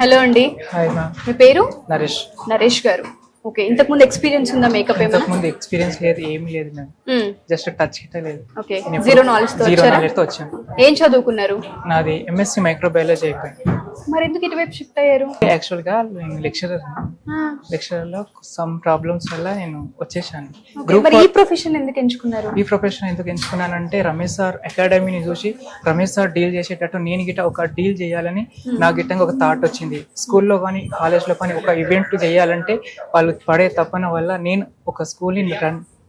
Hello అండి. Hi ma'am. మీ పేరు? నరేష్. నరేష్ గారు. ఓకే, ఇంతకు ముందు ఎక్స్పీరియన్స్ ఉందా మేకప్ ఏమైనా? ఇంతకు ముందు ఎక్స్పీరియన్స్ లేదు, ఏమీ లేదు మ్యామ్. జస్ట్ టచ్ గిట్ట లేదు. ఓకే, జీరో నాలెడ్జ్ తో వచ్చారా? నాలెడ్జ్ తో వచ్చాను. ఏం చదువుకున్నారు? నాది ఎంఎస్సి మైక్రోబయాలజీ అయిపోయింది. మరి ఎందుకు ఇటువైపు షిఫ్ట్ అయ్యారు? యాక్చువల్ గా నేను లెక్చరర్ లో సమ్ ప్రాబ్లమ్స్ వల్ల నేను వచ్చేసాను. మరి ఈ ప్రొఫెషన్ ఎందుకు ఎంచుకున్నారు? ఈ ప్రొఫెషన్ ఎందుకు ఎంచుకున్నానంటే రమేష్ సార్ అకాడమీని చూసి రమేష్ సార్ డీల్ చేసేటట్టు నేను గిట్ట ఒక డీల్ చేయాలని నా గిట్టంగా ఒక థాట్ వచ్చింది. స్కూల్లో కానీ కాలేజ్లో కానీ ఒక ఈవెంట్ చేయాలంటే వాళ్ళు పడే తపన వల్ల నేను ఒక స్కూల్ని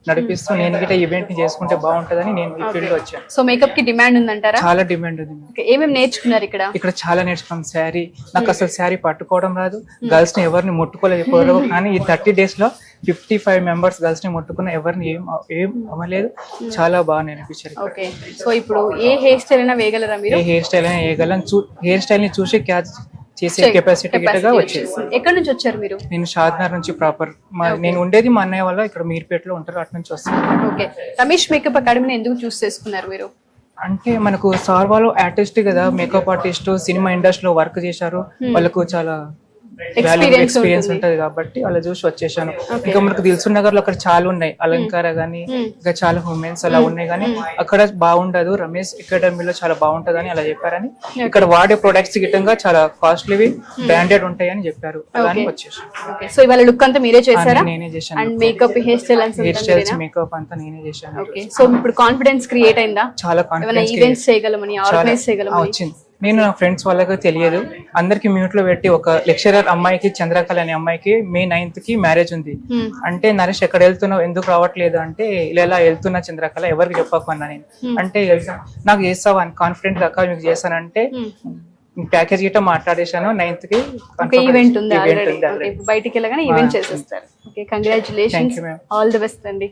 నడిపిస్తూ నేను గిట్ట ఈవెంట్ ని చేసుకుంటే బాగుంటదని నేను ఈ ఫీల్డ్ లో వచ్చాను. సో మేకప్ కి డిమాండ్ ఉందంటారా? చాలా డిమాండ్ ఉంది. ఏమేమి నేర్చుకున్నారు ఇక్కడ? ఇక్కడ చాలా నేర్చుకున్నాం. శారీ, నాకు అసలు శారీ పట్టుకోవడం రాదు, గర్ల్స్ ని ఎవరిని ముట్టుకోలేదు. కానీ ఈ 30 days లో 55 members గర్ల్స్ ని ముట్టుకున్న ఎవరిని ఏం అవ్వలేదు. చాలా బాగా నేర్పించారు. ఓకే, సో ఇప్పుడు ఏ హెయిర్ స్టైల్ అయినా వేయగలరా మీరు? ఏ హెయిర్ స్టైల్ అయినా వేయగలం. హెయిర్ స్టైల్ ని చూసి క్యాచ్ చేసే కెపాసిటీ గిట్టగా వచ్చేది. ఎక్కడి నుంచి వచ్చారు మీరు? నేను షాద్నగర్ నుంచి ప్రాపర్. నేను ఉండేది మా అన్నయ్య వల్ల ఇక్కడ మీర్పేటలో ఉంటారు, అటు నుంచి వస్తాను. ఓకే, రమేష్ మేకప్ అకాడమీని ఎందుకు చూస్ చేసుకున్నారు మీరు? అంటే మనకు సార్ వాళ్ళు ఆర్టిస్ట్ కదా, మేకప్ ఆర్టిస్ట్, సినిమా ఇండస్ట్రీలో వర్క్ చేశారు, వాళ్ళకు చాలా ఎక్స్పీరియన్స్ ఉంటది కాబట్టి అలా చూసి వచ్చేసాను. ఇంకా మనకు దిల్సుఖ్ నగర్ లో అక్కడ చాలా ఉన్నాయి, అలంకార గానీ ఇంకా చాలా ఉమెన్స్ అలా ఉన్నాయి, కానీ అక్కడ బాగుండదు. రమేష్ అకాడమీలో చాలా బాగుంటది అని అలా చెప్పారని, ఇక్కడ వాడే ప్రొడక్ట్స్ గిట్టంగా చాలా కాస్ట్లీవి బ్రాండెడ్ ఉంటాయి అని చెప్పారు. అలానే వచ్చేసాను. సో ఇవాళ లుక్ అంతా మీరే చేశారా? నేనే చేశాను. And makeup, hair styles, makeup అంతా నేనే చేశాను. ఓకే, సో ఇప్పుడు కాన్ఫిడెన్స్ క్రియేట్ అయిందా? చాలా కాన్ఫిడెన్స్. ఈవెంట్స్ చేయగలమని, ఆర్గనైజ్ చేయగలమని వచ్చింది. నేను నా ఫ్రెండ్స్ వాళ్ళకి తెలియదు, అందరికి మ్యూట్ లో పెట్టి ఒక లెక్చరర్ అమ్మాయికి, చంద్రకళ అనే అమ్మాయికి May 9th కి మ్యారేజ్ ఉంది అంటే, నరేష్ ఎక్కడ వెళ్తున్నావు, ఎందుకు రావట్లేదు అంటే, ఇలా వెళ్తున్నా చంద్రకళ, ఎవరికి చెప్పకుండా నేను అంటే, నాకు చేస్తావా అని కాన్ఫిడెంట్ దాకా మీకు చేస్తానంటే ప్యాకేజ్ గిట్ట మాట్లాడేశాను. 9th కి ఈవెంట్ ఉంది, బయటికి వెళ్ళగానే ఈవెంట్ చేసేస్తారు. Okay, congratulations, all the best అండి.